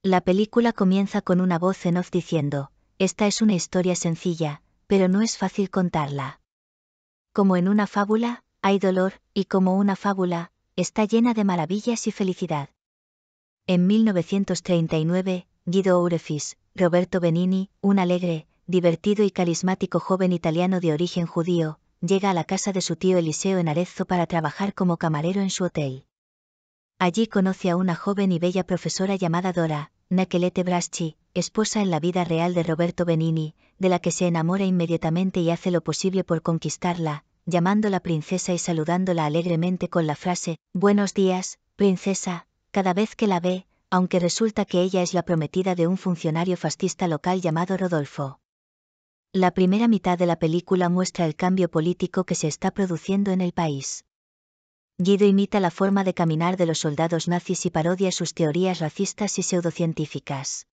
La película comienza con una voz en off diciendo: esta es una historia sencilla, pero no es fácil contarla. Como en una fábula, hay dolor, y como una fábula, está llena de maravillas y felicidad. En 1939, Guido Ourefis, Roberto Benigni, un alegre, divertido y carismático joven italiano de origen judío, llega a la casa de su tío Eliseo en Arezzo para trabajar como camarero en su hotel. Allí conoce a una joven y bella profesora llamada Dora, Nakelete Braschi, esposa en la vida real de Roberto Benigni, de la que se enamora inmediatamente y hace lo posible por conquistarla, llamándola princesa y saludándola alegremente con la frase: «Buenos días, princesa», cada vez que la ve, aunque resulta que ella es la prometida de un funcionario fascista local llamado Rodolfo. La primera mitad de la película muestra el cambio político que se está produciendo en el país. Guido imita la forma de caminar de los soldados nazis y parodia sus teorías racistas y pseudocientíficas.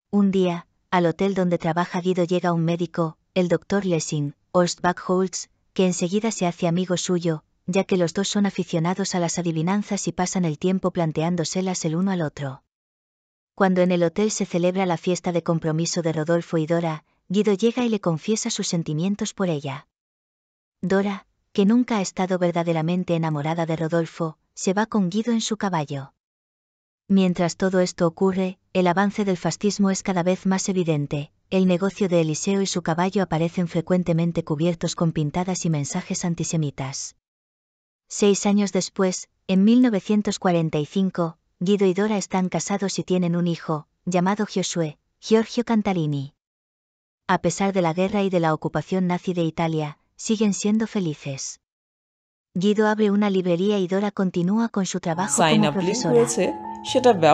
Un día, al hotel donde trabaja Guido llega un médico, el Dr. Lessing, Horst Buchholz, que enseguida se hace amigo suyo, ya que los dos son aficionados a las adivinanzas y pasan el tiempo planteándoselas el uno al otro. Cuando en el hotel se celebra la fiesta de compromiso de Rodolfo y Dora, Guido llega y le confiesa sus sentimientos por ella. Dora, que nunca ha estado verdaderamente enamorada de Rodolfo, se va con Guido en su caballo. Mientras todo esto ocurre, el avance del fascismo es cada vez más evidente, el negocio de Eliseo y su caballo aparecen frecuentemente cubiertos con pintadas y mensajes antisemitas. 6 años después, en 1945, Guido y Dora están casados y tienen un hijo, llamado Giosuè, Giorgio Cantarini. A pesar de la guerra y de la ocupación nazi de Italia, siguen siendo felices. Guido abre una librería y Dora continúa con su trabajo como profesora.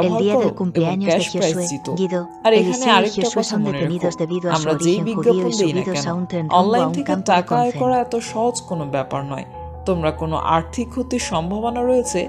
El día del cumpleaños de Giosuè, Guido, Eliseo y Giosuè son detenidos debido a su origen judío y subidos a un tren rumbo a un campo de concentración. তোমরা কোনো আর্থিক ক্ষতির সম্ভাবনা রয়েছে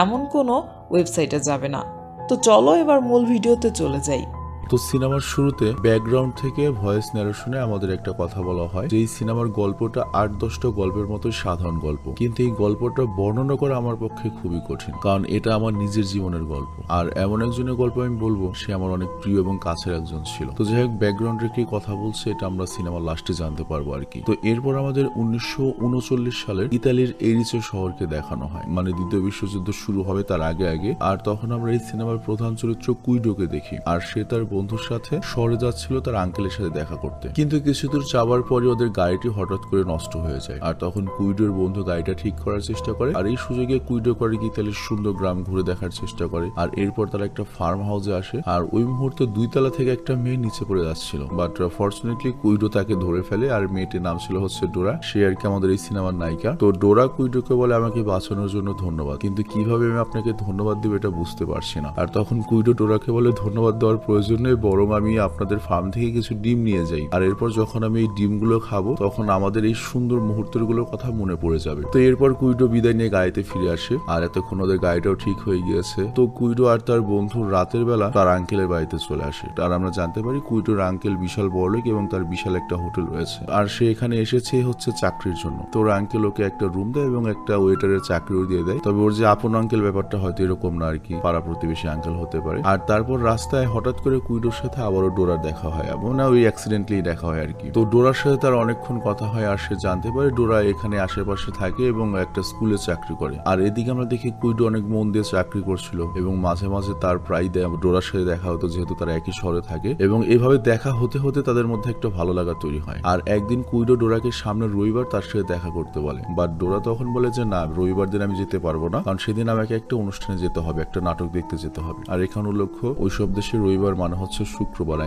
এমন কোনো ওয়েবসাইটে যাবে না। তো চলো এবার মূল ভিডিওতে চলে যাই। তো সিনেমার শুরুতে ব্যাকগ্রাউন্ড থেকে ভয়েস ন্যারেশনে আমাদের একটা কথা বলা হয় যে এই সিনেমার গল্পটা ৮-১০টা গল্পের মতো সাধারণ গল্প, কিন্তু এই গল্পটা বর্ণনা করা আমার পক্ষে খুবই কঠিন, কারণ এটা আমার নিজের জীবনের গল্প। আর এমন একজনের গল্প আমি বলবো, সে আমার অনেক প্রিয় এবং কাছের একজন ছিল। তো যাই হোক, ব্যাকগ্রাউন্ড রেখে কথা বলছে, এটা আমরা সিনেমার লাস্টে জানতে পারবো আর কি। তো এরপর আমাদের 1939 সালের ইতালির এরিচে শহরকে দেখানো হয়, মানে দ্বিতীয় বিশ্বযুদ্ধ শুরু হবে তার আগে আগে। আর তখন আমরা এই সিনেমার প্রধান চরিত্র কুইডোকে দেখি, আর সে তার বন্ধুর সাথে শহরে যাচ্ছিল তার আঙ্কেলের সাথে দেখা করতে, কিন্তু কিছু দূর যাওয়ার পরে ওদের গাড়িটি হঠাৎ করে নষ্ট হয়ে যায়। আর তখন কুইডোর বন্ধু গাড়িটা ঠিক করার চেষ্টা করে, আর এই সুযোগে কুইডো করে কি ইতালির সুন্দর গ্রাম ঘুরে দেখার চেষ্টা করে। আর এরপর তারা একটা ফার্ম হাউসে আসে, আর ওই মুহূর্তে 2 তলা থেকে একটা মেয়ে নিচে পড়ে যাচ্ছিল, বাট ফর্চুনেটলি কুইডো তাকে ধরে ফেলে। আর মেয়েটির নাম ছিল হচ্ছে ডোরা, সে আর কি আমাদের এই সিনেমার নায়িকা। তো ডোরা কুইডোকে বলে, আমাকে বাঁচানোর জন্য ধন্যবাদ, কিন্তু কিভাবে আমি আপনাকে ধন্যবাদ দিব এটা বুঝতে পারছি না। আর তখন কুইডো ডোরাকে বলে, ধন্যবাদ দেওয়ার প্রয়োজন নেই, বরং আমি আপনাদের ফার্ম থেকে কিছু ডিম নিয়ে যাই, আর এরপর যখন আমি এই ডিমগুলো খাবো তখন আমাদের এই সুন্দর মুহূর্তগুলোর কথা মনে পড়ে যাবে। তো এরপর কুইডো বিদায় নিয়ে গাড়িতে ফিরে আসে, আর এতক্ষণ ওদের গাড়িটাও ঠিক হয়ে গিয়েছে। তো কুইডো আর তার বন্ধু রাতের বেলা তার আঙ্কেলের বাড়িতে চলে আসে, আর আমরা জানতে পারি কুইডোর আঙ্কেল বিশাল বড়লোক এবং তার বিশাল একটা হোটেল রয়েছে, আর সে এখানে এসেছে হচ্ছে চাকরির জন্য। তো ওর আঙ্কেল ওকে একটা রুম দেয় এবং একটা ওয়েটারের চাকরিও দিয়ে দেয়, তবে ওর যে আপন আঙ্কেল ব্যাপারটা হয়তো এরকম না আর কি, পাড়া প্রতিবেশী আঙ্কেল হতে পারে। আর তারপর রাস্তায় হঠাৎ করে কুইডোর সাথে আবারও ডোরার দেখা হয়, এবং না ওই অ্যাক্সিডেন্টলি দেখা হয় আর কি। তো ডোরার সাথে তার অনেকক্ষণ কথা হয়, আর সে জানতে পারে ডোরা এখানে আশেপাশে থাকে এবং একটা স্কুলে চাকরি করে। আর এদিকে আমরা দেখি কুইডো অনেক মন দিয়ে চাকরি করছিল, এবং মাঝে মাঝে তার প্রায় ডোরার সাথে দেখা হতো, যেহেতু তারা একই শহরে থাকে, এবং এভাবে দেখা হতে হতে তাদের মধ্যে একটা ভালো লাগা তৈরি হয়। আর একদিন কুইডো ডোরাকে সামনের রবিবার তার সাথে দেখা করতে বলে, বাট ডোরা তখন বলে যে না, রবিবার দিন আমি যেতে পারবো না, কারণ সেদিন আমাকে একটা অনুষ্ঠানে যেতে হবে, একটা নাটক দেখতে যেতে হবে। আর এখানে উল্লেখ্য ওইসব দেশে রবিবার মানে হচ্ছে শুক্রবার,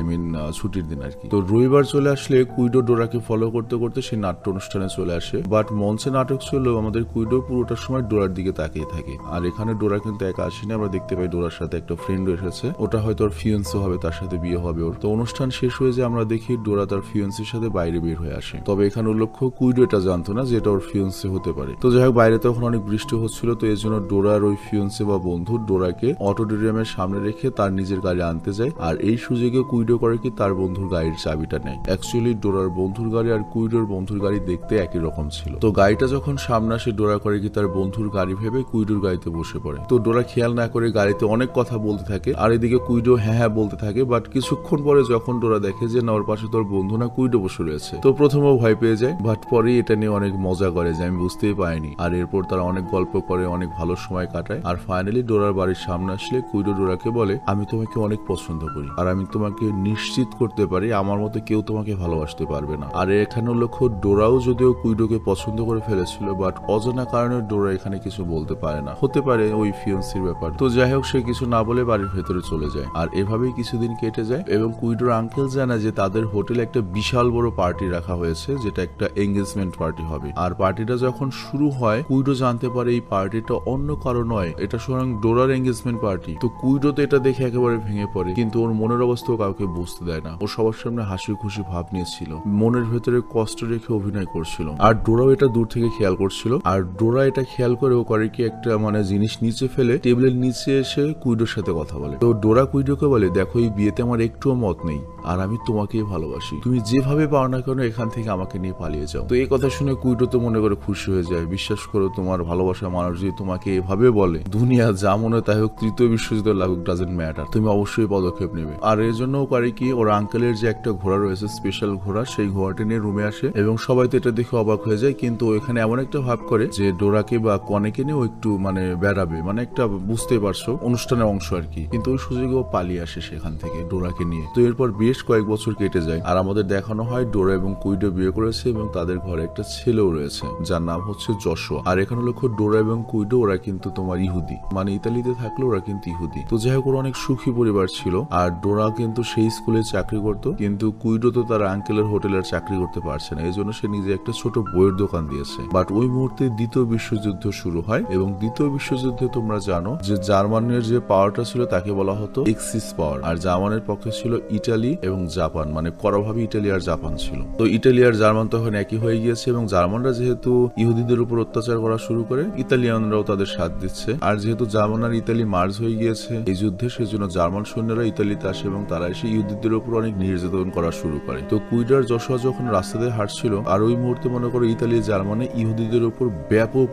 ছুটির দিন আর কি। তো রবিবার চলে আসলে কুইডো ডোরাকে ফলো করতে করতে সেই নাট্য অনুষ্ঠানে চলে আসে, বাট মঞ্চে নাটক চললেও আমাদের কুইডো পুরোটার সময় ডোরার দিকে তাকিয়ে থাকে। আর এখানে ডোরা কিন্তু একা আসেনি, আমরা দেখতে পাই ডোরার সাথে একটা ফ্রেন্ড এসেছে, ওটা হয়তো ওর ফিয়েন্সি হবে, তার সাথে বিয়ে হবে ওর। তো অনুষ্ঠান শেষ হয়ে যায়, আমরা দেখি ডোরা তার ফিয়েন্সির সাথে বাইরে বের হয়ে আসে, তবে এখানে উল্লেখ্য কুইডো এটা জানতো না যে এটা ওর ফিয়েন্সি হতে পারে। তো যাই হোক, বাইরে তখন অনেক বৃষ্টি হচ্ছিল, তো এর জন্য ডোরার ওই ফিয়েন্সি বা বন্ধু ডোরাকে অটোডোরিয়ামের সামনে রেখে তার নিজের গাড়ি আনতে যায়। আর এই সুযোগে কুইডো করে কি তার বন্ধুর গাড়ির চাবিটা নেয়। অ্যাকচুয়ালি ডোরার বন্ধুর গাড়ি আর কুইডোর বন্ধুর গাড়ি দেখতে একই রকম ছিল। তো গাড়িটা যখন সামনে আসে ডোরা করে কি তার বন্ধুর গাড়ি ভেবে কুইডোর গাড়িতে বসে পড়ে। তো ডোরা খেয়াল না করে গাড়িতে অনেক কথা বলতে থাকে আর এদিকে কুইডো হ্যাঁ হ্যাঁ বলতে থাকে। বাট কিছুক্ষণ পরে যখন ডোরা দেখে যে না ওর পাশে তোর বন্ধু না কুইডো বসে রয়েছে, তো প্রথমেও ভয় পেয়ে যায়, বাট পরে এটা নিয়ে অনেক মজা করে যে আমি বুঝতেই পারিনি। আর এরপর তারা অনেক গল্প করে, অনেক ভালো সময় কাটায়। আর ফাইনালি ডোরার বাড়ির সামনে আসলে কুইডো ডোরাকে বলে আমি তোমাকে অনেক পছন্দ করি আর আমি তোমাকে নিশ্চিত করতে পারি আমার মতো কেউ তোমাকে ভালোবাসতে পারবে না। আর এখানে লক্ষ্য ডোরাও যদিও কুইডোকে পছন্দ করে ফেলেছিল, বাট অজানা কারণে ডোরা এখানে কিছু বলতে পারে না, হতে পারে ওই ফিয়ান্সির ব্যাপার। তো যাই হোক সে কিছু না বলে বাড়ির ভেতরে চলে যায়। আর এভাবেই কিছুদিন কেটে যায় এবং কুইডোর আঙ্কেল জানা যে তাদের হোটেলে একটা বিশাল বড় পার্টি রাখা হয়েছে, যেটা একটা এঙ্গেজমেন্ট পার্টি হবে। আর পার্টিটা যখন শুরু হয় কুইডো জানতে পারে এই পার্টিটা অন্য কারো নয়, এটা স্বয়ং ডোরার এঙ্গেজমেন্ট পার্টি। তো কুইডো তো এটা দেখে একেবারে ভেঙে পড়ে, কিন্তু ওর মনের অবস্থাও কাউকে বুঝতে দেয় না। ও সবার সামনে হাসি খুশি ভাব নিয়েছিল, মনের ভেতরে কষ্ট রেখে অভিনয় করছিল। আর ডোরাও এটা দূর থেকে খেয়াল করছিল। আর ডোরা এটা খেয়াল করে ও করে কি একটা জিনিস নিচে ফেলে টেবিলের নিচে এসে কুইডোর সাথে কথা বলে। তো ডোরা কুইডোকে বলে দেখো এই বিয়েতে আমার একটুও মত নেই আর আমি তোমাকেই ভালোবাসি, তুমি যেভাবে পাও না কেন এখান থেকে আমাকে নিয়ে পালিয়ে যাও। তো এই কথা শুনে কুইডো তো মনে করে খুশি হয়ে যায়। বিশ্বাস করো তোমার ভালোবাসা মানুষ যদি তোমাকে এভাবে বলে, দুনিয়া যা মনে তাই হোক, তৃতীয় বিশ্বযুদ্ধ লাগুক, ডাজেন্ট ম্যাটার, তুমি অবশ্যই পদক্ষেপ নেবে। আর এর জন্য করে কি ওর আঙ্কেলের যে একটা ঘোড়া রয়েছে, স্পেশাল ঘোড়া, সেই ঘোড়াটি নিয়ে রুমে আসে এবং সবাই তো এটা দেখে অবাক হয়ে যায়। কিন্তু এখানে এমন একটা ভাব করে যে ডোরাকে বা কনেকে নিয়ে ও একটু বেড়াবে, একটা বুঝতেই পারছো অনুষ্ঠানের অংশ আর কি। কিন্তু ওই সুযোগে ও পালিয়ে আসে সেখান থেকে ডোরাকে নিয়ে। তো এরপর বেশ কয়েক বছর কেটে যায় আর আমাদের দেখানো হয় ডোরা এবং কুইডো বিয়ে করেছে এবং তাদের ঘরে একটা ছেলেও রয়েছে যার নাম হচ্ছে যশোয়া। আর এখানে লক্ষ্য ডোরা এবং কুইডো ওরা কিন্তু তোমার ইহুদি, ইতালিতে থাকলে ওরা কিন্তু ইহুদি। তো যাই হোক ওরা অনেক সুখী পরিবার ছিল। আর ডোরা কিন্তু সেই স্কুলে চাকরি করত, কিন্তু কুইডো তো তার আঙ্কেলের হোটেলের চাকরি করতে পারছে না, এই জন্য সে নিজে একটা ছোট বইয়ের দোকান দিয়েছে। বাট ওই মুহূর্তে দ্বিতীয় বিশ্বযুদ্ধ শুরু হয় এবং দ্বিতীয় বিশ্বযুদ্ধে তোমরা জানো যে জার্মানির যে পাওয়ারটা ছিল তাকে বলা হতো এক্সিস পাওয়ার। আর জার্মানের পক্ষে ছিল ইটালি এবং জাপান, কড়াভাবে ইটালি আর জাপান ছিল। তো ইটালি আর জার্মান তখন একই হয়ে গিয়েছে এবং জার্মানরা যেহেতু ইহুদিদের উপর অত্যাচার করা শুরু করে, ইতালিয়ানরাও তাদের সাথ দিচ্ছে। আর যেহেতু জার্মান আর ইতালি মার্জ হয়ে গিয়েছে এই যুদ্ধে, সেজন্য জার্মান সৈন্যরা ইতালিতে আসে এবং তারা এসে ইহুদিদের উপর অনেক নির্যাতন করা শুরু করে। তো কুইডার যশোয়া যখন রাস্তাতে হাঁটছিল আর ওই মুহূর্তে মনে করো ইতালি জার্মানে ইহুদিদের উপর ব্যাপক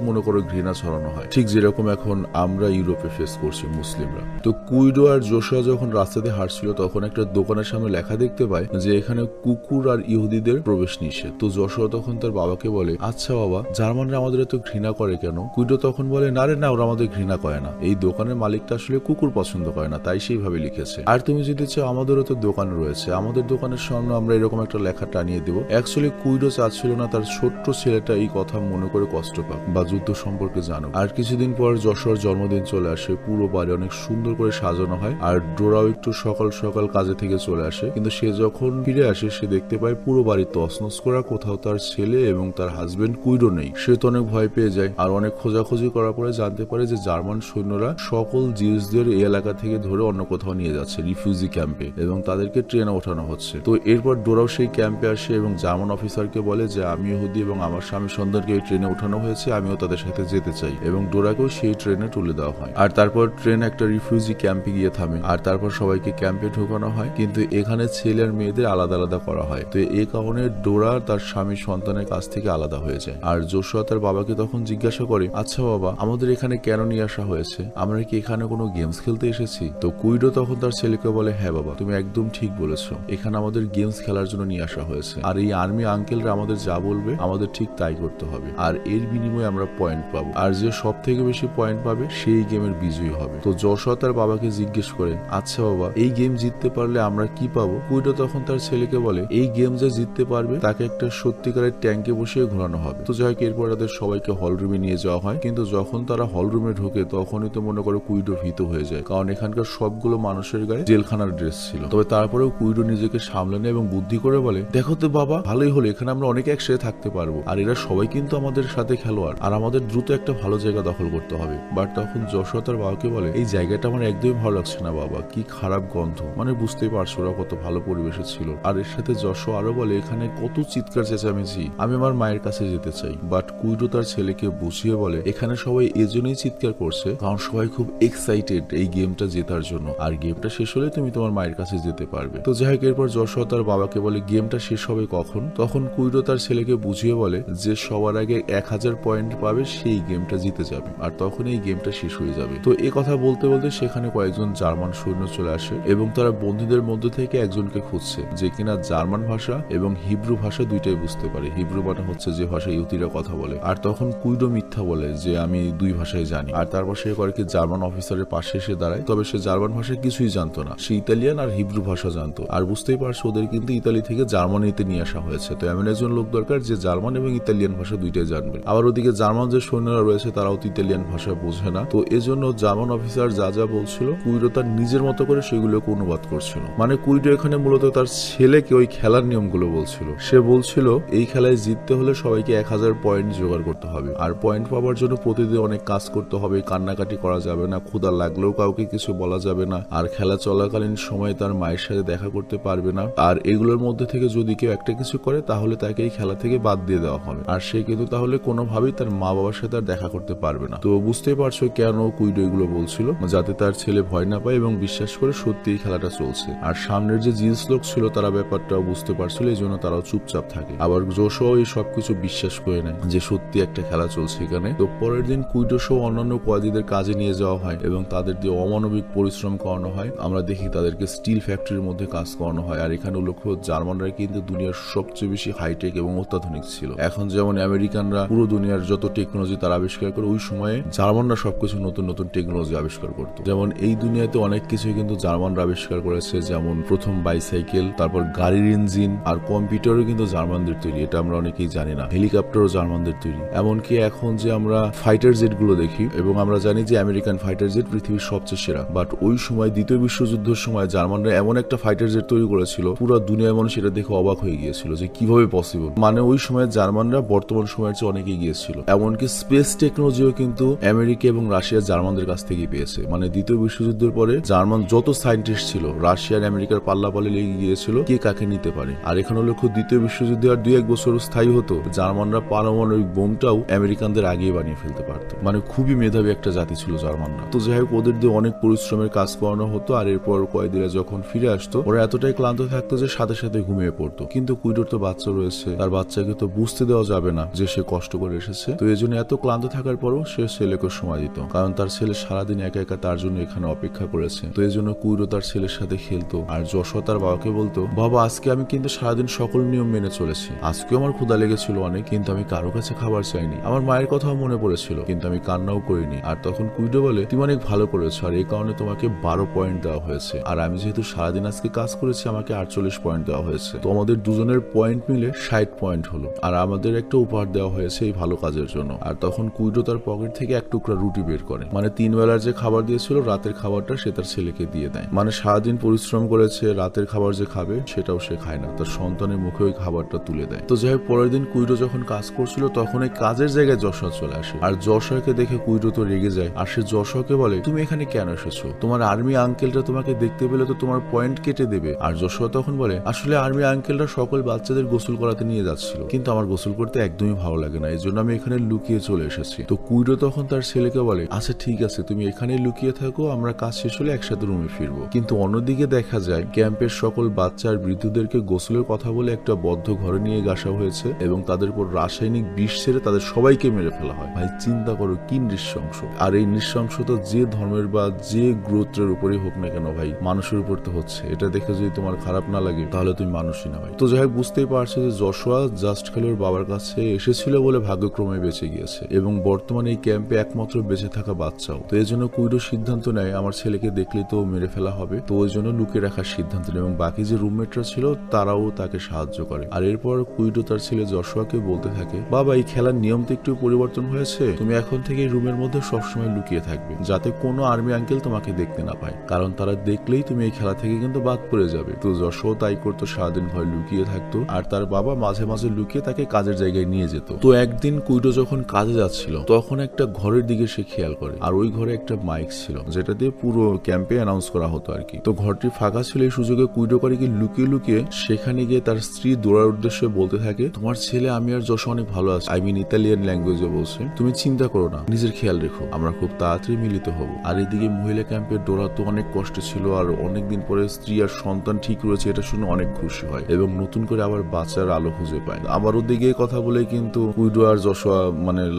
ঘৃণা ছড়ানো হয়, ঠিক যেরকম এখন আমরা ইউরোপে ফেস করছি মুসলিমরা। তো কুইডো আর যশোয়া যখন রাস্তাতে হাঁটছিল তখন একটা দোকানের সামনে লেখা দেখতে পায় যে এখানে কুকুর আর ইহুদিদের প্রবেশ নিষেধ। তো যশোয়া তখন তার বাবাকে বলে আচ্ছা বাবা, জার্মানরা আমাদের এত ঘৃণা করে কেন? কুইডো তখন বলে না রে না, ওরা আমাদের ঘৃণা করে না, এই দোকানের মালিকটা আসলে কুকুর পছন্দ করে না, তাই সেইভাবে লিখেছে। আর তুমি যদি চাও আমাদেরও তো দোকান রয়েছে, আমাদের দোকানের সামনে আমরা এরকম একটা লেখা টানিয়ে দেবো। অ্যাকচুয়ালি কুইডো চাচ্ছিল না তার ছোট্ট ছেলেটা এই কথা মনে করে কষ্ট পাক বা যুদ্ধ সম্পর্কে জানো। আর কিছুদিন পর যশোয়ার জন্মদিন চলে আসে, পুরো বাড়ি অনেক সুন্দর করে সাজানো হয়। আর ডোরাও একটু সকাল সকাল কাজে থেকে চলে আসে, কিন্তু সে যখন ফিরে আসে সে দেখতে পায় পুরো বাড়ি তছনছ করা, কোথাও তার ছেলে এবং তার হাজবেন্ড কুইডো নেই। সে তো অনেক ভয় পেয়ে যায় আর অনেক খোঁজাখুঁজি করার পরে জানতে পারে যে জার্মান সৈন্যরা সকল জিউসদের এই এলাকা থেকে ধরে অন্য কোথাও নিয়ে যাচ্ছে রিফিউজি ক্যাম্পে এবং তাদেরকে ট্রেনে ওঠানো হচ্ছে। তো এরপর ডোরাও সেই ক্যাম্পে আসে এবং জার্মান অফিসারকে বলে যে আমি ইহুদি এবং আমার স্বামী সন্তানকে এই ট্রেনে ওঠানো হয়েছে, আমিও তাদের সাথে যেতে চাই, এবং ডোরাকেও সেই ট্রেনে তুলে দেওয়া হয়। আর তারপর ট্রেন একটা রিফিউজি ক্যাম্পে গিয়ে থামে আর তারপর সবাইকে ক্যাম্পে ঢোকানো হয়, কিন্তু এখানে ছেলে আর মেয়েদের আলাদা আলাদা করা হয়। তো এই কারণে ডোরা তার স্বামী সন্তানের কাছ থেকে আলাদা হয়ে যায়। আর যশোয়া তার বাবাকে তখন জিজ্ঞাসা করে আচ্ছা বাবা, আমাদের এখানে কেন নিয়ে আসা হয়েছে? আমরা কি এখানে কোনো গেমস খেলতে এসেছি? তো কুইডো তখন তার ছেলেকে বলে হ্যাঁ বাবা, তুমি একদম ঠিক বলেছো, এখানে আমাদের গেমস খেলার জন্য নিয়ে আসা হয়েছে। আর এই আর্মি আঙ্কেলরা আমাদের যা বলবে আমাদের ঠিক তাই করতে হবে, আর এর বিনিময়ে আমরা পয়েন্ট পাবো, আর যে সব থেকে বেশি পয়েন্ট পাবে সেই গেমের বিজয়ী হবে। তো যশোয়া তার বাবাকে জিজ্ঞেস করে আচ্ছা বাবা, এই গেম জিততে পারলে আমরা কি পাবো? কুইডো তখন তার ছেলেকে বলে এই গেম যে জিততে পারবে তাকে একটা সত্যিকারের ট্যাঙ্কে বসিয়ে ঘোরানো হবে। তো যাই হোক এরপর তাদের সবাইকে হল রুমে নিয়ে যাওয়া হয়, কিন্তু যখন তারা হল রুমে ঢোকে তখনই তো মনে করো কুইডো ভীত হয়ে যায়, কারণ এখানকার সবগুলো মানুষের গায়ে জেলখানার ড্রেস ছিল। তবে তারপরেও কুইডো নিজেকে সামলে নেয় এবং বুদ্ধি করে বলে দেখো তো বাবা, ভালোই হলো, এখানে আমরা অনেক একসাথে থাকতে পারবো, আর এরা সবাই কিন্তু আমাদের সাথে খেলোয়াড়, আর আমাদের দ্রুত একটা ভালো জায়গা দখল করতে হবে। বাট তখন যশোয়া তার বাবাকে বলে এই জায়গাটা আমার একদমই ভালো লাগছে না বাবা, কি খারাপ গন্ধ, বুঝতেই পারছো ওরা কত ভালো পরিবেশে ছিল। আর এর সাথে যশোয়া আরো বলে এখানে কত চিৎকার চেঁচামেচি, আমি আমার মায়ের কাছে যেতে চাই। বাট কুইডো তার ছেলেকে বুঝিয়ে বলে এখানে সবাই এজন্যই চিৎকার করছে কারণ সবাই খুব এক্সাইটেড এই গেমটা জেতার জন্য, আর গেমটা শেষ হলে তুমি তোমার মায়ের কাছে যেতে পারবে। তো যাই হোক, এরপর যশোয়া তার বাবাকে বলে গেমটা শেষ হবে কখন। তখন কুইডো তার ছেলেকে বুঝিয়ে বলে যে সবার আগে 1000 পয়েন্ট পাবে সেই গেমটা জিতে যাবে, আর তখন এই গেমটা শেষ হয়ে যাবে। তো এ কথা বলতে বলতে সেখানে কয়েকজন জার্মান সৈন্য চলে আসে এবং তারা বন্ধুদের মধ্যে থেকে একজনকে খুঁজছে যে কিনা জার্মান ভাষা এবং হিব্রু ভাষা দুইটাই বুঝতে পারে। হিব্রু মানে হচ্ছে যে ভাষা ইহুদিরা কথা বলে। আর তখন কুইডো মিথ্যা বলে যে আমি দুই ভাষায় জানি। আর তারপর সে কয়েকটি জার্মান অফিসারের পাশে এসে দাঁড়ায়, তবে সে জার্মান ভাষা কিছুই জানতো না, সে ইতালিয়ান আর হিব্রু ভাষা জানতো। আর বুঝতেই পারছো ওদের কিন্তু ইতালি থেকে জার্মানিতে নিয়ে আসা হয়েছে, তো এমন একজন লোক দরকার যে জার্মান এবং ইতালিয়ান ভাষা দুইটাই জানবে। আবার ওদিকে জার্মান যে সৈন্যরা রয়েছে তারাও তো ইতালিয়ান ভাষা বোঝে না, তো এজন্য জার্মান অফিসার যা যা বলছিল কুইডো তার নিজের মতো করে সেগুলোকে অনুবাদ করছিল। মানে কুইডো এখানে মূলত তার ছেলেকে ওই খেলার নিয়মগুলো বলছিল। সে বলছিল এই খেলায় জিততে হলে সবাইকে 1000 পয়েন্ট জোগাড় করতে হবে, আর পয়েন্ট পাওয়ার জন্য প্রতিদিন অনেক কাজ করতে হবে, কান্নাকাটি করা যাবে না, ক্ষুধা লাগলেও কাউকে কিছু বলা যাবে না, আর খেলা চলাকালীন সময় তার মায়ের সাথে দেখা করতে পারবে না, আর এগুলোর মধ্যে থেকে যদি কেউ একটা কিছু করে তাহলে তাকে এই খেলা থেকে বাদ দিয়ে দেওয়া হবে, আর সে কিন্তু তাহলে কোনোভাবেই তার মা বাবার সাথে আর দেখা করতে পারবে না। তো বুঝতেই পারছো কেন কুইডো এগুলো বলছিল, যাতে তার ছেলে ভয় না পায় এবং বিশ্বাস করে সত্যি এই খেলাটা চলছে। আর সামনের যে জিন্স লোক ছিল তারা ব্যাপারটাও বুঝতে পারছিল, এই জন্য তারাও চুপচাপ থাকে। আবার যশোয়া এই সবকিছু বিশ্বাস করে নেয় যে সত্যি একটা খেলা চলছে এখানে। তো পরের দিন কুইডো সহ অন্যান্য কয়েদিদের কাজে নিয়ে যাওয়া হয় এবং তাদের দিয়ে অমানবিক পরিশ্রম করানো হয়। আমরা দেখি তাদেরকে স্টিল ফ্যাক্টরির মধ্যে কাজ করানো হয়। আর এখানে উল্লেখ্য জার্মানরা কিন্তু দুনিয়ার সবচেয়ে বেশি হাইটেক এবং অত্যাধুনিক ছিল। এখন যেমন আমেরিকানরা পুরো দুনিয়ার যত টেকনোলজি তারা আবিষ্কার করে, ওই সময়ে জার্মানরা সবকিছু নতুন নতুন টেকনোলজি আবিষ্কার করতো। যেমন এই দুনিয়াতে অনেক কিছু কিন্তু জার্মানরা আবিষ্কার করেছে, যেমন প্রথম বাইসাইকেল, তারপর গাড়ির ইঞ্জিন, আর কম্পিউটারও কিন্তু জার্মানদের তৈরি, এটা আমরা অনেকেই জানি না। হেলিকপ্টারও জার্মানদের তৈরি। এমনকি এখন যে আমরা ফাইটার জেট গুলো দেখি এবং আমরা জানি যে আমেরিকান ফাইটার জেট পৃথিবীর সবচেয়ে সেরা, বাট ওই সময় দ্বিতীয় বিশ্বযুদ্ধের সময় জার্মানরা এমন একটা ফাইটার জেট তৈরি করেছিল পুরো দুনিয়ার মানুষ এটা দেখে অবাক হয়ে গিয়েছিল যে কিভাবে পসিবল। মানে ওই সময় জার্মানরা বর্তমান সময়ের চেয়ে অনেক এগিয়ে ছিল। এমনকি স্পেস টেকনোলজিও কিন্তু আমেরিকা এবং রাশিয়া জার্মানদের কাছ থেকে পেয়েছে। মানে দ্বিতীয় বিশ্বযুদ্ধের পরে জার্মান যত সায়েন্টিস্ট ছিল রাশিয়া আর আমেরিকার পাল্লাপাল্লি লেগে গিয়েছিল কে কাকে নিতে পারে। আর এখানে লক্ষ্য দ্বিতীয় বিশ্বযুদ্ধ আর 2-1 বছর স্থায়ী হতো, জার্মানরা পারমাণবিক বোমটাও আমেরিকানদের আগিয়ে বানিয়ে ফেলতে পারত। মানে খুবই মেধাবী একটা জাতি ছিল জার্মানরা। তো যাই হোক, ওদের দিয়ে অনেক পরিশ্রমের কাজ করানো হতো। আর এরপর কয়েদিরা যখন ফিরে আসতো ওরা এতটাই ক্লান্ত থাকতো যে সাথে সাথে ঘুমিয়ে পড়তো। কিন্তু কুইডোর তো বাচ্চা রয়েছে, তার বাচ্চাকে তো বুঝতে দেওয়া যাবে না যে সে কষ্ট করে এসেছে। তো এই জন্য এত ক্লান্ত থাকার পরও সে ছেলেকে সময় দিত, কারণ তার ছেলে সারাদিন একা একা তার জন্য এখানে অপেক্ষা করেছে। তো এই জন্য কুইডো তার ছেলের সাথে খেলতো। আর যশোয়া তার বাবাকে বলতো, বাবা আজকে আমি কিন্তু সারাদিন সকল নিয়ম মেনে চলেছি, আজকেও আমার ক্ষুধা লেগেছিল অনেক, কিন্তু আমি কারো কাছে খাবার চাইনি, আমার মায়ের কথাও মনে পড়েছিল, কিন্তু আমি কান্নাও করিনি। আর তখন কুইডো বলে, তুমি অনেক ভালো করেছো, আর এই কারণে তোমাকে 12 পয়েন্ট দেওয়া হয়েছে, আর আমি যেহেতু সারাদিন আজকে কাজ করেছি আমাকে 48 পয়েন্ট দেওয়া হয়েছে। তো আমাদের দুজনের পয়েন্ট মিলে 60 পয়েন্ট হলো, আর আমাদের একটা উপহার দেওয়া হয়েছে এই ভালো কাজের জন্য। আর তখন কুইডো তার পকেট থেকে এক টুকরা রুটি বের করে, মানে 3 বেলার যে খাবার দিয়েছিল রাতের খাবারটা সে তার ছেলেকে দিয়ে দেয়। মানে সারাদিন পরিশ্রম করেছে, রাতের খাবার যে খাবে সেটাও সে খায় না, তার সন্তানের মুখে ওই খাবারটা তুলে দেয়। তো যাই হোক, পরের দিন কুইডো যখন কাজ করছিল তখন এই কাজের জায়গায় যশোয়া চলে আসে। আর যশোয়াকে দেখে কুইডো তো রেগে যায়, আর সে যশোয়াকে বলে, তুমি এখানে কেন এসেছো? তোমার আর্মি আঙ্কেলটা তোমাকে দেখতে পেলে তো তোমার পয়েন্ট কেটে দেবে। আর যশোয়া তখন বলে, আসলে আর্মি আঙ্কেলরা সকল বাচ্চাদের গোসল করাতে নিয়ে যাচ্ছিল, কিন্তু আমার গোসল করতে একদমই ভালো লাগে না, এই জন্য আমি এখানে লুকিয়ে চলে এসেছি। তো কুইডো তখন তার ছেলেকে বলে, আচ্ছা ঠিক আছে, তুমি এখানেই লুকিয়ে থাকো, আমরা কাজ শেষ হলে একসাথে রুমে ফিরবো। কিন্তু অন্যদিকে দেখা যায় ক্যাম্পের সকল বাচ্চা আর বৃদ্ধদেরকে গোসলের কথা বলে একটা বদ্ধ ঘরে নিয়ে আসা হয়েছে এবং তাদের উপর রাসায়নিক বিষ ছেড়ে তাদের সবাইকে মেরে ফেলা হয়। ভাই চিন্তা করো কি নৃশংস। আর এই নৃশংসতা যে ধর্মের বা যে গোত্রের উপরই হোক না কেন ভাই, মানুষের উপর তো হচ্ছে। এটা দেখে যদি তোমার খারাপ না লাগে তাহলে তুমি মানুষই না ভাই। তো যাই হোক, বুঝতেই পারছো যে যশোয়া জাস্ট খালি ওর বাবার কাছে এসেছিল বলে ভাগ্যক্রমে বেঁচে গিয়েছে এবং বর্তমানে এই ক্যাম্পে একমাত্র বেঁচে থাকা বাচ্চাও। তো এই জন্য কুইডো সিদ্ধান্ত নেয় আমার ছেলেকে দেখলে তো মেরে ফেলা হবে, তো ওই জন্য লুকিয়ে রাখার সিদ্ধান্ত নেয় এবং বাকি যে রুমমেটরা ছিল তারাও তাকে সাহায্য করে। আর এরপর কুইডো তার ছেলে যশোয়াকে বলতে থাকে, বাবা এই খেলার নিয়ম তো একটু পরিবর্তন হয়েছে, তুমি এখন থেকে এই রুমের মধ্যে সবসময় লুকিয়ে থাকবে যাতে কোনো আর্মি আঙ্কেল তোমাকে দেখতে না পায়, কারণ তারা দেখলেই তুমি এই খেলা থেকে কিন্তু বাদ পড়ে যাবে। তো যশোয়া তাই করতো, সারাদিন ঘরে লুকিয়ে থাকতো আর তার বাবা মাঝে মাঝে লুকিয়ে তাকে কাজের জায়গায় নিয়ে যেত। তো একদিন কুইডো যখন কাজে যাচ্ছিল তখন একটা ঘরের দিকে সে খেয়াল করে, আর ওই ঘরে একটা মাইক ছিল যেটা দিয়ে পুরো ক্যাম্পে অ্যানাউন্স করা হতো আর কি। তো ঘরটি ফাঁকা ছিল, এই সুযোগে কুইডোকারিকে লুকিয়ে লুকিয়ে সেখানে গিয়ে তার স্ত্রী দৌড়ার উদ্দেশ্যে বলতে থাকে, তোমার ছেলে আমি আর যশোয়া অনেক ভালো আছে, আই মিন ইতালিয়ান ল্যাঙ্গুয়েজে বলছে, তুমি চিন্তা করো না, নিজের খেয়াল রেখো, আমরা খুব তাড়াতাড়ি মিলিত হব। আর এদিকে মহিলা ক্যাম্পের ডোরা তো অনেক কষ্ট ছিল, আর অনেকদিন পরে স্ত্রী আর সন্তান ঠিক রয়েছে এটা শুনে অনেক খুশি হয় এবং নতুন করে আবার বাচ্চার আলো খুঁজে পায়। আবার ওদিকে কথা বলে কিন্তু কুইডো আর যশোয়া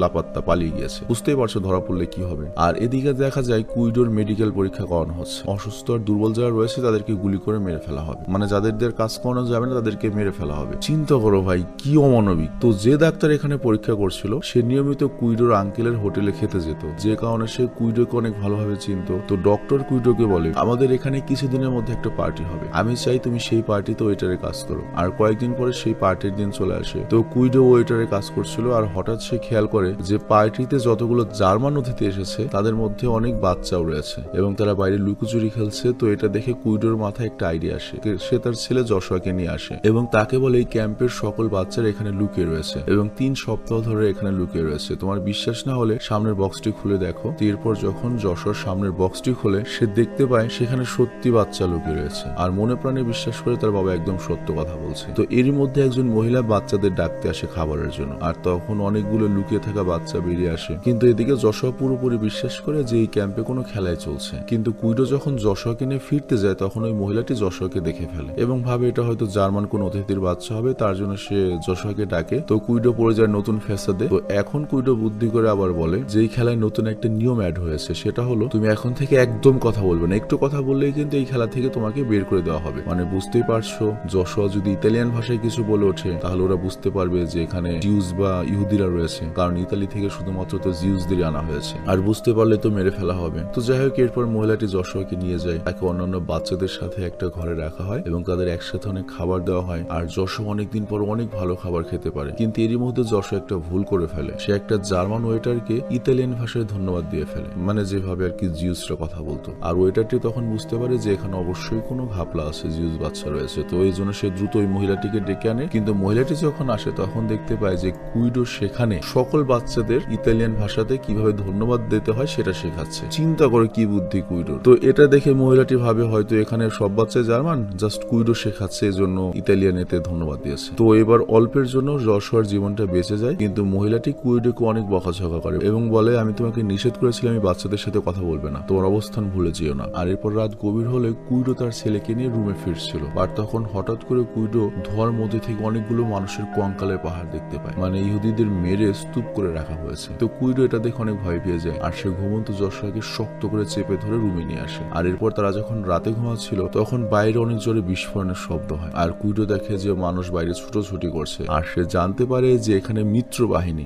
লাপাত্তা পালিয়ে গিয়েছে। বুঝতেই পারছো ধরা পড়লে কি হবে। আর এদিকে দেখা যায় কুইডোর মেডিকেল পরীক্ষা করানো হচ্ছে। অসুস্থ আর দুর্বল যারা রয়েছে তাদেরকে গুলি করে মেরে ফেলা হবে, যাদের কাজ করানো যাবে না তাদেরকে মেরে ফেলা হবে। চিন্তা করো ভাই, কি অমানবিক। তো যে ডাক্তার এখানে পরীক্ষা করছিল সে নিয়মিত কুইডোর আঙ্কেলের হোটেলে খেতে যেত, যে কারণে সে কুইডোকে অনেক ভালোভাবে চিনত। তো ডক্টর কুইডোকে বলে, আমাদের এখানে কিছুদিনের মধ্যে একটা পার্টি হবে, আমি চাই তুমি সেই পার্টিতে ওয়েটারে কাজ করো। আর কয়েকদিন পরে সেই পার্টির দিন চলে আসে। তো কুইডো ওয়েটারে কাজ করছিল, আর হঠাৎ সে খেয়াল করে যে পার্টিতে যতগুলো জার্মান অতিথি এসেছে তাদের মধ্যে অনেক বাচ্চাও রয়েছে এবং তারা বাইরে লুকোচুরি খেলছে। তো এটা দেখে কুইডোর মাথায় একটা আইডিয়া আসে। সে তার ছেলে যশোয়াকে নিয়ে আসে এবং তাকে বলে এই ক্যাম্পের সকল বাচ্চারা এখানে লুকিয়ে রয়েছে এবং 3 সপ্তাহ ধরে এখানে লুকিয়ে রয়েছে। তোমার বিশ্বাস না হলে সামনের বক্সটি খুলে দেখো। এরপর যখন যশোয়ার সামনের বক্সটি খুলে সে দেখতে পায় সেখানে সত্যি বাচ্চা লুকিয়ে রয়েছে, আর মনে প্রাণে বিশ্বাস করে তার বাবা একদম সত্য কথা বলছে। তো এরই মধ্যে একজন মহিলা বাচ্চাদের ডাকতে আসে খাবারের জন্য, আর তখন অনেকগুলো লুকিয়ে থাকা বাচ্চা বেরিয়ে আসে। কিন্তু এদিকে যশোয়া পুরোপুরি বিশ্বাস করে যে এই ক্যাম্পে কোনো খেলাই চলছে। কিন্তু কুইডো যখন যশোয়াকে নিয়ে ফিরতে যায় তখন ওই মহিলাটি যশোয়াকে দেখে ফেলে এবং ভাবে এটা হয়তো জার্মান কোন অতিথির বাচ্চা হবে, তার জন্য সে যশোয়াকে ডাকে। তো কুইডো পড়ে যায় নতুন ফ্যাসাদে। তো এখন কুইডো বুদ্ধি করে আবার বলে যে এই খেলায় নতুন একটা নিয়ম অ্যাড হয়েছে, সেটা হলো তুমি এখন থেকে একদম কথা বলবে না, একটু কথা বললেই কিন্তু এই খেলা থেকে তোমাকে বের করে দেওয়া হবে। বুঝতেই পারছো, যশোয়া যদি ইতালিয়ান ভাষায় কিছু বলে ওঠে তাহলে ওরা বুঝতে পারবে যে এখানে জিউস বা ইহুদিরা রয়েছে, কারণ ইতালি থেকে শুধুমাত্র তো জিউসদের আনা হয়েছে, আর বুঝতে পারলে তো মেরে ফেলা হবে। তো যাই হোক, এরপর মহিলাটি যশোয়াকে নিয়ে যায়, তাকে অন্যান্য বাচ্চাদের সাথে একটা ঘরে রাখা হয় এবং তাদের একসাথে অনেক খাবার দেওয়া হয়। আর যশোয়া অনেকদিন পর অনেক ভালো খাবার খেতে পারে। কিন্তু এরই মধ্যে যশোয়া একটা ভুল করে ফেলে, সে একটা জার্মান ওয়েটারকে ইতালিয়ান ভাষায় ধন্যবাদ দিয়ে ফেলে, যেভাবে আর কি জিউসরা কথা বলতো। আর ওয়েটারটি তখন বুঝতে পারে যে এখানে অবশ্যই কোনো ঘাপলা আছে, জিউস বাচ্চা রয়েছে। তো এই জন্য সে দ্রুত ওই মহিলাটিকে ডেকে আনে। কিন্তু মহিলাটি যখন আসে তখন দেখতে পায় যে কুইডো সেখানে সকল বাচ্চাদের ইতালিয়ান ভাষাতে কিভাবে ধন্যবাদ দিতে হয় সেটা শেখাচ্ছে। চিন্তা করে কি বুদ্ধি কুইডোর। তো এটা দেখে মহিলাটি ভাবে হয়তো এখানে সব বাচ্চা জার্মান, জাস্ট কুইডো শেখাচ্ছে, এজন্য ইতালিয়ানেতে ধন্যবাদ দিয়েছে। তো এবার অল্পের জন্য যশোয়ার জীবনটা বেঁচে যায়। কিন্তু মহিলাটি কুইডোকে অনেক বকাঝকা করে এবং বলে, আমি তোমাকে নিষেধ করেছিলাম এই বাচ্চাদের সাথে কথা বলবে না, তোমার অবস্থান ভুলে যেও না। আর এরপর রাত গভীর হলে কুইডো তার ছেলেকে নিয়ে রুমে ফিরছিল, আর তখন হঠাৎ করে কুইডো ধোয়ার মধ্যে থেকে অনেকগুলো মানুষের কঙ্কালের পাহাড় দেখতে পায়, ইহুদিদের মেরে স্তূপ করে রাখা হয়েছে। তো কুইডো এটা দেখে অনেক ভয় পেয়ে যায়, আর সে ঘুমন্ত যশোয়াকে শক্ত করে চেপে ধরে রুমে নিয়ে আসে। আর এরপর তারা যখন রাতে ঘুমাচ্ছিল তখন বাইরে অনেক জোরে বিস্ফোরণের শব্দ হয়, আর কুইডো দেখে যে মানুষ বাইরে ছুটোছুটি করছে, আর সে জানতে পারে যে এখানে মিত্র বাহিনী,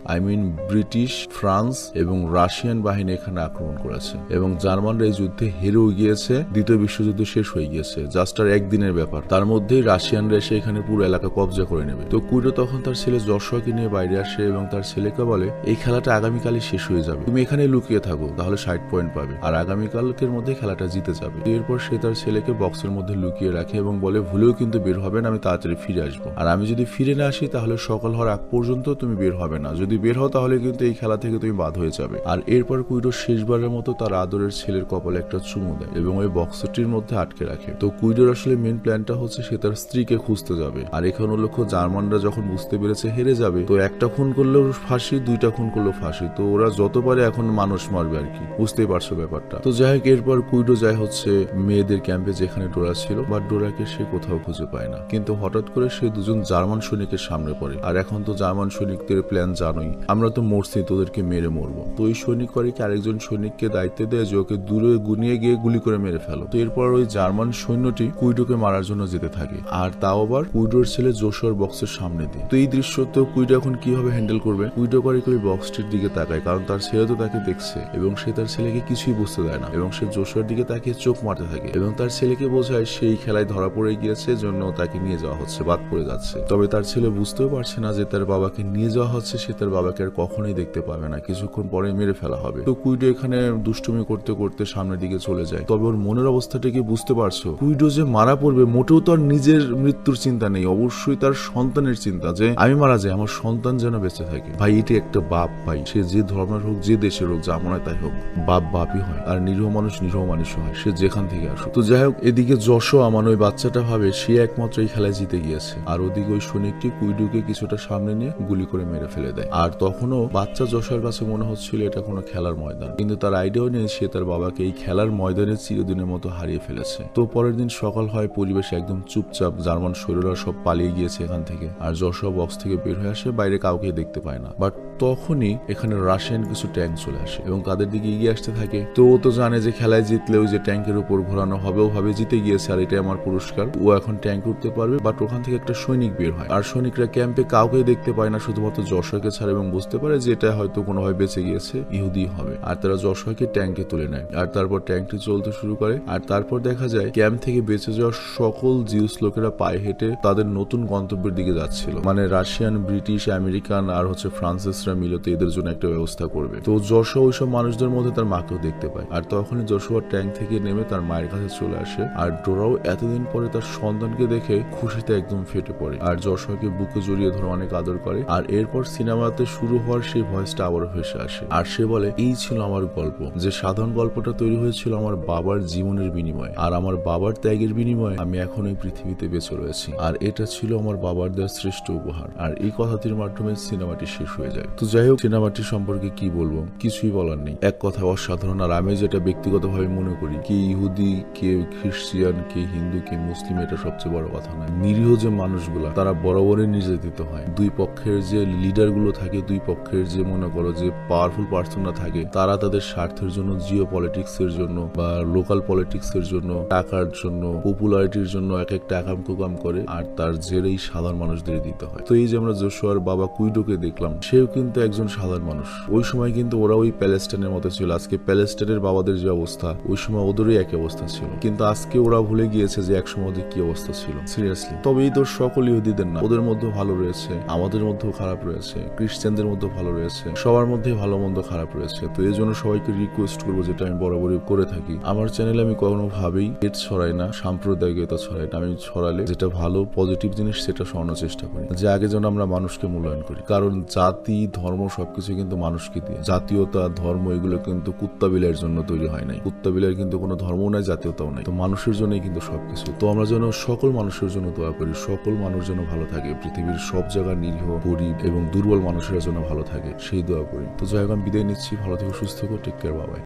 ব্রিটিশ, ফ্রান্স এবং রাশিয়ান বাহিনী এখানে আক্রমণ করেছে এবং জার্মানরা এই যুদ্ধে হেরেও গিয়েছে। দ্বিতীয় বিশ্বযুদ্ধ শেষ হয়ে গিয়েছে, জাস্ট আর একদিনের ব্যাপার। তার মধ্যেই রাশিয়ানরা এসে এখানে পুরো এলাকা কবজা করে নেবে। তো কুইডো তখন তার ছেলে যশোয়াকে নিয়ে বাইরে আসে এবং তার ছেলেকে বলে, এই খেলাটা আগামীকালই শেষ হয়ে যাবে, তুমি এখানে লুকিয়ে থাকো, তাহলে 60 পয়েন্ট পাবে আর আগামীকালকের মধ্যে খেলাটা জিতে যাবে। এরপর সে তার ছেলেকে বক্সের মধ্যে লুকিয়ে রাখে এবং বলে, ভুলেও কিন্তু বের হবে না, আমি তাড়াতাড়ি ফিরে আসবো, আর আমি যদি ফিরে না আসি তাহলে সকাল হওয়ার আগ পর্যন্ত তুমি বের হবে না, যদি বের হও তাহলে কিন্তু এই খেলা থেকে তুমি বাদ হয়ে যাবে। আর এরপর কুইডো শেষবারের মতো তার আদরের ছেলের কপালে একটা চুমু দেয় এবং ওই বক্সটির মধ্যে আটকে রাখে। তো কুইডোর আসলে মেন প্ল্যানটা হচ্ছে সে তার স্ত্রীকে খুঁজতে যাবে। আর এখানে লক্ষ্য, জার্মানরা যখন বুঝতে পেরেছে হেরে যাবে, তো একটা খুন করলেও ফাঁসি, 2টা খুন করলেও ফাঁসি, তো ওরা যত পারে এখন মানুষ মারবে আর কি, বুঝতেই পারছো ব্যাপারটা। তো যাই হোক, এরপর কুইডো যায় হচ্ছে মেয়েদের ক্যাম্পে যেখানে ডোরা ছিল, বাট ডোরাকে সে কোথাও খুঁজে পায় না। কিন্তু হঠাৎ করে সে 2জন জার্মান সৈনিকের সামনে পড়ে। আর এখন তো জার্মান সৈনিকদের প্ল্যান জানোই, আমরা তো মরছি, তোদেরকে মেরে মরবো। তো ওই সৈনিক করে কি আরেকজন সৈনিককে দায়িত্ব দেয় যে ওকে দূরে গুনিয়ে গিয়ে গুলি করে মেরে ফেলো। তো এরপর ওই জার্মান সৈন্যটি কুইডোকে মারার জন্য যেতে থাকে, আর তাও আবার কুইডোর ছেলে যশোয়ার বক্সের সামনে দিয়ে। তো এই দৃশ্য তো কুইডো এখন কিভাবে হ্যান্ডেল করবে? কুইডো করে ওই বক্সটির দিকে তাকায়, কারণ তার ছেলে তো তাকে দেখছে এবং সে তার ছেলেকে কিছুই বুঝতে দেয় না এবং সে যশোয়ার দিকে তাকিয়ে চোখ মারতে থাকে এবং তার ছেলেকে বোঝায় সেই খেলায় ধরা পড়ে গিয়েছে, জন্য তাকে নিয়ে যাওয়া হচ্ছে, বাদ পড়ে যাচ্ছে। তবে তার ছেলে বুঝতেও পারছে না যে তার বাবাকে নিয়ে যাওয়া হচ্ছে, সে তার বাবাকে আর কখনোই দেখতে পাবে না, কিছুক্ষণ পরে মেরে ফেলা হবে। তো কুইডো এখানে দুষ্টুমি করতে করতে সামনের দিকে চলে যায়। তবে ওর মনের অবস্থাটা কি বুঝতে পারছো? কুইডো যে মারা পড়বে, মোটেও তো আর নিজের মৃত্যুর চিন্তা নেই, অবশ্যই তার সন্তানের চিন্তা, যে আমি মারা যাই, আমার সন্তান যেন বেঁচে থাকে। ভাই, এটি একটা বাপ, ভাই সে যে ধর্মের হোক, যে দেশের হোক, যা মনে তাই হোক, বাপ বাপই হয়, আর নিরীহ মানুষ নিরীহ মানুষ হয়, সে যেখান থেকে আসুক। তো যাই হোক, এদিকে যশোয়া মানে ওই বাচ্চাটা ভাবে সে একমাত্র এই খেলায় জিতে গিয়েছে, আর ওদিকে ওই সৈনিকটি কুইডুকে কিছুটা সামনে নিয়ে গুলি করে মেরে ফেলে দেয়। আর তখনও বাচ্চা যশোয়ার কাছে মনে হচ্ছিল এটা কোনো খেলার ময়দান, কিন্তু তার আইডিয়াও নেই সে তার বাবাকে এই খেলার ময়দানে চিরদিনের মতো হারিয়ে ফেলেছে। তো পরের দিন সকাল হয়, পরিবেশ একদম চুপচাপ, জার্মান সৈন্যরা সব পালিয়ে গিয়েছে এখান থেকে, আর যশোয়া বক্স থেকে বের হয়ে আসে, বাইরে কাউকে দেখতে পায় না। বাট তখনই এখানে রাশিয়ান কিছু ট্যাঙ্ক চলে আসে এবং তাদের দিকে এগিয়ে আসতে থাকে। তো ও তো জানে যে খেলায় জিতলে ওই যে ট্যাঙ্কের উপর ঘোরানো হবে, ও ভাবে জিতে গিয়েছে আর এটাই আমার পুরস্কার, ও এখন ট্যাঙ্ক উঠতে পারবে। বাট ওখান থেকে একটা সৈনিক বের হয়, আর সৈনিকরা ক্যাম্পে কাউকে দেখতে পায় না, শুধুমাত্র যশোয়াকে ছাড়া, এবং বুঝতে পারে যে এটা হয়তো কোনোভাবে বেঁচে গিয়েছে, ইহুদি হবে। আর তারা যশোয়াকে ট্যাঙ্কে তুলে নেয়, আর তারপর ট্যাঙ্কটি চলতে শুরু করে। আর তারপর দেখা যায় ক্যাম্প থেকে বেঁচে যাওয়া সকল জিউস লোকেরা পায়ে হেঁটে তাদের নতুন গন্তব্যের দিকে যাচ্ছিল। মানে রাশিয়ান, ব্রিটিশ, আমেরিকান আর ফ্রান্সিসরা মিলে তো এদের জন্য একটা ব্যবস্থা করবে। তো যশোয়া ওইসব মানুষদের মধ্যে তার মাকেও দেখতে পায়, আর তখনই যশোয়া ট্যাঙ্ক থেকে নেমে তার মায়ের কাছে চলে আসে। আর ডোরাও এতদিন পরে তার সন্তানকে দেখে খুশিতে একদম ফেটে পড়ে, আর যশোয়াকে বুকে জড়িয়ে ধরে অনেক আদর করে। আর এরপর সিনেমাতে শুরু হওয়ার সেই ভয়েসটা আবারও ভেসে আসে, আর সে বলে এই ছিল আমার গল্প, যে সাধারণ গল্পটা তৈরি হয়েছিল আমার বাবার জীবনের বিনিময়ে, আর আমার বাবার ত্যাগের বিনিময়ে আমি এখন এই পৃথিবীতে বেঁচে রয়েছি, আর এটা ছিল আমার বাবার দেওয়া শ্রেষ্ঠ উপহার। আর এই কথাটির মাধ্যমে সিনেমাটি শেষ হয়ে যায়। তো যাই হোক, সিনেমাটি সম্পর্কে কি বলবো, কিছুই বলার নেই, এক কথা অসাধারণ। আর আমি যেটা ব্যক্তিগতভাবে মনে করি, কে ইহুদি, কে খ্রিস্টান, কে হিন্দু, কে মুসলিম, এটা সবচেয়ে বড় কথা নয়। নিরীহ যে মানুষগুলা তারা বরাবরই নির্যাতিত হয়। দুই পক্ষের যে লিডার গুলো থাকে, দুই পক্ষের যে মনে করো যে পাওয়ারফুল পার্সনরা থাকে, তারা তাদের স্বার্থের জন্য, জিও পলিটিক্স এর জন্য বা লোকাল পলিটিক্স এর জন্য, টাকার জন্য, পপুলারিটির জন্য এক একটা একাম কুকাম করে, আর তার জেরেই সাধারণ মানুষদের দিতে হয়। তো এই যে আমরা যশোয়ার বাবা কুইডোকে দেখলাম, সেও কিন্তু একজন সাধারণ মানুষ। ওই সময় কিন্তু ওরা ওই প্যালেস্টাইনের মতো ছিল। আজকে প্যালেস্টাইনের বাবাদের যে অবস্থা, ওই সময় ওদেরই একই অবস্থা ছিল, কিন্তু আজকে ওরা ভুলে গিয়েছে যে একসময় ওদের কি অবস্থা ছিল। সিরিয়াসলি। তবে এই তো সকল ইহুদিদের না, ওদের মধ্যেও ভালো রয়েছে, আমাদের মধ্যেও খারাপ রয়েছে, খ্রিস্টানদের মধ্যেও ভালো রয়েছে, সবার মধ্যে ভালো মন্দ খারাপ রয়েছে। তো এই জন্য সবাইকে রিকোয়েস্ট করবো, যেটা আমি বরাবরই করে থাকি, আমার চ্যানেলে আমি কোনোভাবেই হেট ছড়াই না, সাম্প্রদায়িকতা ছড়াই না। আমি ছড়ালে যেটা ভালো পজিটিভ জিনিস সেটা শোনানোর চেষ্টা করি, যে আগে যেন আমরা মানুষকে মূল্যায়ন করি। কারণ জাতি, ধর্ম সবকিছু কিন্তু মানুষকে দিয়ে। জাতীয়তা, ধর্ম এগুলো কিন্তু কুত্তা বিলাইয়ের জন্য তৈরি হয় নাই। কুত্তা বিলাইয়ের কিন্তু কোনো ধর্ম নাই, জাতীয়তাও নাই। তো মানুষের জন্যই কিন্তু সবকিছু। তো আমরা যেন সকল মানুষের জন্য দোয়া করি, সকল মানুষ যেন ভালো থাকে, পৃথিবীর সব জায়গার নিরীহ, গরিব এবং দুর্বল মানুষেরা যেন ভালো থাকে, সেই দোয়া করি। তো যাই হোক, আমি বিদায় নিচ্ছি। ভালো থেকো, সুস্থ থেকো, টেক কেয়ার, বাবাই।